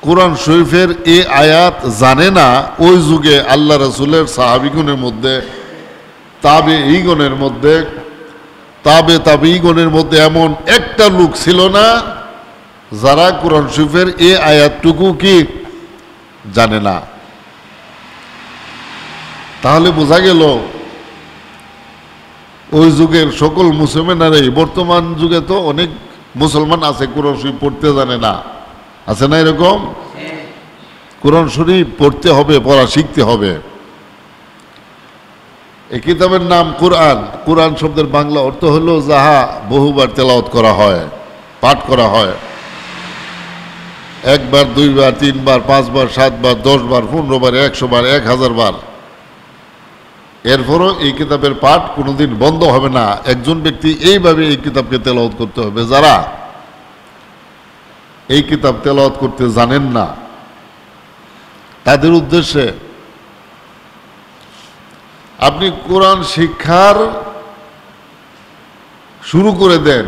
কোরআন শরীফের এই আয়াত জানে না, ওই যুগে আল্লাহ রসুলের সাহাবিগণের মধ্যে, তাবেঈগণের মধ্যে, তাবেঈগণের মধ্যে এমন একটা লোক ছিল না যারা কোরআন শরীফের এই আয়াতটুকু কি জানে না। তাহলে বোঝা গেল ওই যুগের সকল মুসলমানেরাই, বর্তমান যুগে তো অনেক মুসলমান আছে কোরআন শরীফ পড়তে জানে না, আছে না এরকম? কোরআন শরীফ পড়তে হবে, পড়া শিখতে হবে। এই কিতাবের নাম কোরআন। কোরআন শব্দের বাংলা অর্থ হলো যাহা বহুবার তেলাওয়াত করা হয়, পাঠ করা হয়, একবার, দুইবার, তিনবার, পাঁচবার, সাতবার, 10 বার, 15 বার, 100 বার, 1000 বার। এরপরও এই কিতাবের পাঠ কোনোদিন বন্ধ হবে না। একজন ব্যক্তি এইভাবে এই কিতাবকে তেলাওয়াত করতে হবে। যারা এই কিতাব তেলাওয়াত করতে জানেন না তাদের উদ্দেশ্যে আপনি কোরআন শিক্ষার শুরু করে দেন।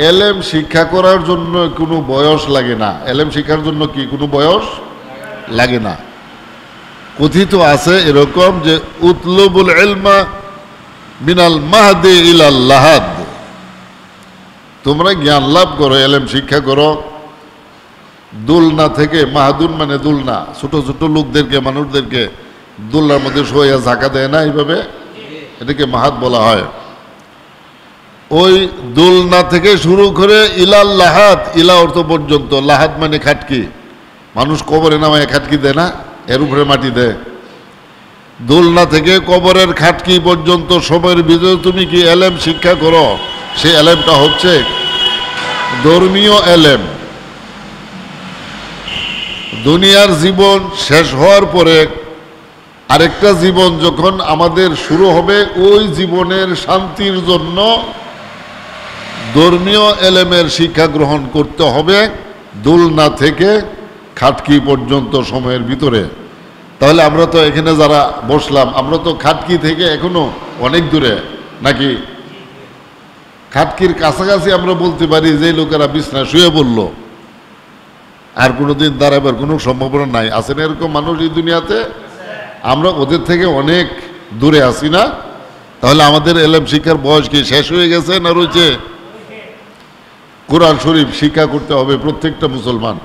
এলেম শিক্ষা করার জন্য কোনো বয়স লাগে না। এলেম শিক্ষার জন্য কি কোনো বয়স লাগে না। কথিত আছে এরকম যে উতলুবুল ইলমা মিনাল মাহদি ইলাল লাহাদ, তোমরা জ্ঞান লাভ করো, এলেম শিক্ষা করো দুলনা থেকে। মাহাদুন মানে দুলনা, ছোট ছোট লোকদেরকে, মানুষদেরকে দুলনার মধ্যে শোয়া ঝাঁকা দেয় না, এইভাবে, এটাকে মাহাদ বলা হয়। ওই দুলনা থেকে শুরু করে ইলাল লাহাদ, ইলা অর্থ পর্যন্ত, লাহাদ মানে খাটকি। মানুষ কবরে নামায় খাটকি দেয় না, এর উপরে মাটি দেয়। দোলনা থেকে কবরের খাটকি পর্যন্ত সময়ের ভিতরে তুমি কি এলেম শিক্ষা করো, সেই এলেমটা হচ্ছে ধর্মীয় এলেম। দুনিয়ার জীবন শেষ হওয়ার পরে আরেকটা জীবন যখন আমাদের শুরু হবে, ওই জীবনের শান্তির জন্য ধর্মীয় এলেমের শিক্ষা গ্রহণ করতে হবে দোলনা থেকে খাটকি পর্যন্ত সময়ের ভিতরে। তাহলে আমরা তো এখানে যারা বসলাম, আমরা তো খাটকি থেকে এখনো অনেক দূরে, নাকি? খাটকির কাছাকাছি আমরা বলতে পারি যে লোকেরা বিছনা শুয়ে পড়ল, আর কোনোদিন দাঁড়াবার কোনো সম্ভাবনা নাই। আছে না এরকম মানুষ এই দুনিয়াতে? আমরা ওদের থেকে অনেক দূরে আছি না? তাহলে আমাদের এলেম শিক্ষার বয়স কি শেষ হয়ে গেছে না রয়েছে? কোরআন শরীফ শিক্ষা করতে হবে প্রত্যেকটা মুসলমান।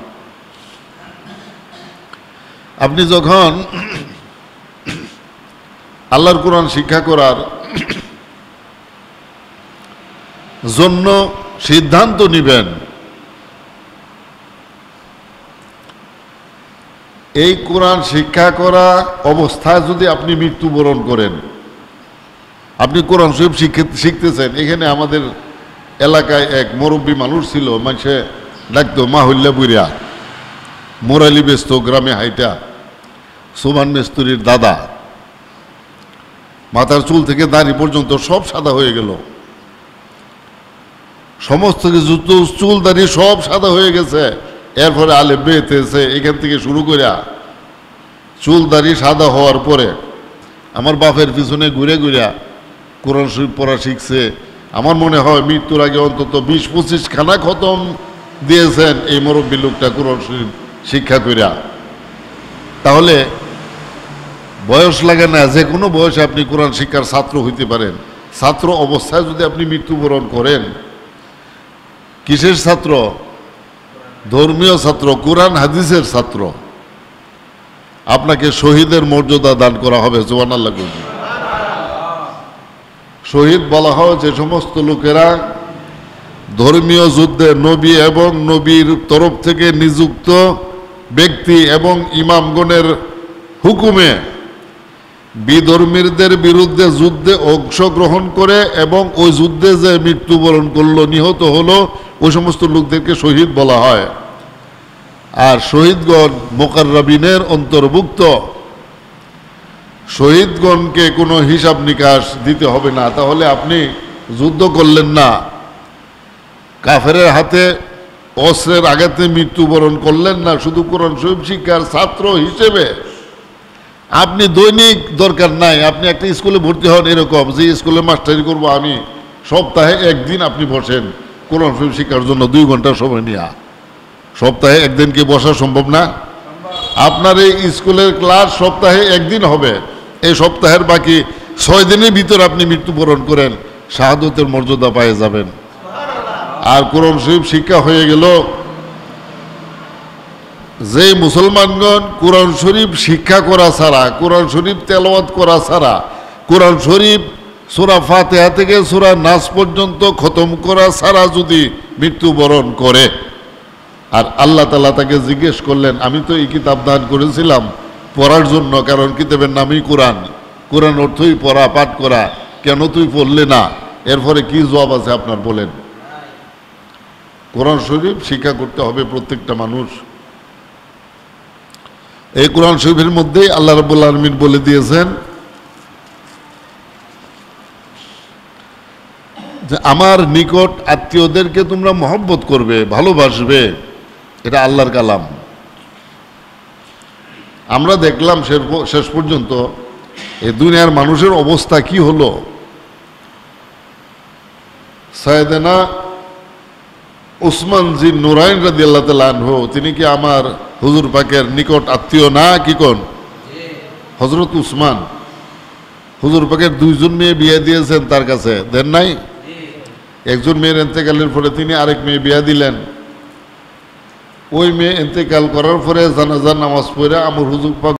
আপনি যখন আল্লাহর কোরআন শিক্ষা করার জন্য সিদ্ধান্ত নিবেন, এই কোরআন শিক্ষা করা অবস্থায় যদি আপনি মৃত্যুবরণ করেন, আপনি কোরআন শরীফ শিখতেছেন। এখানে আমাদের এলাকায় এক মুরব্বী মানুষ ছিল, মানুষে ডাকতো মাহুল্লা বুড়িয়া, মোরালি ব্যস্ত গ্রামে হাইটা, সুমান মেস্তুরির দাদা। মাথার চুল থেকে দাড়ি পর্যন্ত সব সাদা হয়ে গেল, সমস্ত কিছু চুল দাড়ি সব সাদা হয়ে গেছে। এরপরে আলে বেতেছে, এখান থেকে শুরু করে চুল দাড়ি সাদা হওয়ার পরে আমার বাপের পিছনে ঘুরে ঘুরে কোরআন শরীফ পড়া শিখছে। আমার মনে হয় মৃত্যুর আগে অন্তত 20-25 খানা খতম দিয়েছেন এই মুরব্বী লোকটা কোরআন শরীফ শিক্ষা করিয়া। তাহলে বয়স লাগে না, যে কোনো বয়সে আপনি কোরআন শিক্ষার ছাত্র হইতে পারেন। ছাত্র অবস্থায় যদি আপনি মৃত্যুবরণ করেন, কিসের ছাত্র? ধর্মীয় ছাত্র, কোরআন হাদিসের ছাত্র, আপনাকে শহীদের মর্যাদা দান করা হবে। সুবহানাল্লাহ। শহীদ বলা হয় যে সমস্ত লোকেরা ধর্মীয় যুদ্ধে নবী এবং নবীর তরফ থেকে নিযুক্ত ব্যক্তি এবং ইমামগণের হুকুমে বিধর্মীদের বিরুদ্ধে যুদ্ধে অংশগ্রহণ করে এবং ওই যুদ্ধে যে মৃত্যুবরণ করলো, নিহত হলো, ওই সমস্ত লোকদেরকে শহীদ বলা হয়। আর শহীদগণ মুকাররাবিনের অন্তর্ভুক্ত। শহীদগণকে কোনো হিসাব নিকাশ দিতে হবে না। তাহলে আপনি যুদ্ধ করলেন না, কাফেরের হাতে অস্ত্রের আঘাতে মৃত্যুবরণ করলেন না, শুধু কোরআন শরীফ শিক্ষার ছাত্র হিসেবে আপনি দৈনিক দরকার নাই, আপনি একটা স্কুলে ভর্তি হন এরকম যে স্কুলে মাস্টারি করব আমি, সপ্তাহে একদিন আপনি বসেন কোরআন শরীফ শিক্ষার জন্য 2 ঘন্টা সময় নিয়ে, সপ্তাহে একদিন কি বসা সম্ভব না? আপনার এই স্কুলের ক্লাস সপ্তাহে একদিন হবে, এই সপ্তাহের বাকি 6 দিনের ভিতর আপনি মৃত্যুবরণ করেন, শাহাদতের মর্যাদা পেয়ে যাবেন। আর কোরআন শরীফ শিক্ষা হয়ে গেল। যে মুসলমানগণ কোরআন শরীফ শিক্ষা করা ছাড়া, কোরআন শরীফ তেলাওয়াত করা ছাড়া, কোরআন শরীফ সূরা ফাতিহা থেকে সূরা নাস পর্যন্ত খতম করা ছাড়া যদি মৃত্যুবরণ করে, আর আল্লাহ তাআলা তাকে জিজ্ঞেস করলেন, আমি তো এই কিতাব দান করেছিলাম পড়ার জন্য, কারণ কিতাবের নামই কোরআন, কোরআন অর্থই পড়া, পাঠ করা, কেন তুই পড়লে না? এরপরে কি জবাব আছে আপনার বলেন? কোরআন শরীফ শিক্ষা করতে হবে প্রত্যেকটা মানুষ। এই কোরআন শরীফের মধ্যেই আল্লাহ রাব্বুল আলামিন বলে দিয়েছেন যে আমার নিকট আত্মীয়দেরকে তোমরা মহব্বত করবে, ভালোবাসবে, এটা আল্লাহর কালাম। আমরা দেখলাম শেষ পর্যন্ত এই দুনিয়ার মানুষের অবস্থা কি হলো। সাইয়েদনা উসমান জি নুরাইন রাদিয়াল্লাহু তাআলা আনহু, তিনি কি আমার হুজুর পাকের নিকট আত্মীয় না? কি কোন হযরত উসমান হুজুর পাকের 2 জন মেয়ে বিয়ে দিয়েছেন, তার কাছে দেন নাই? একজন মেয়ের ইন্তেকালের পরে তিনি আরেক মেয়ে বিয়ে দিলেন। ওই মেয়ে ইন্তেকাল করার পরে জানাজার নামাজ পড়ে আমার হুজুর পাক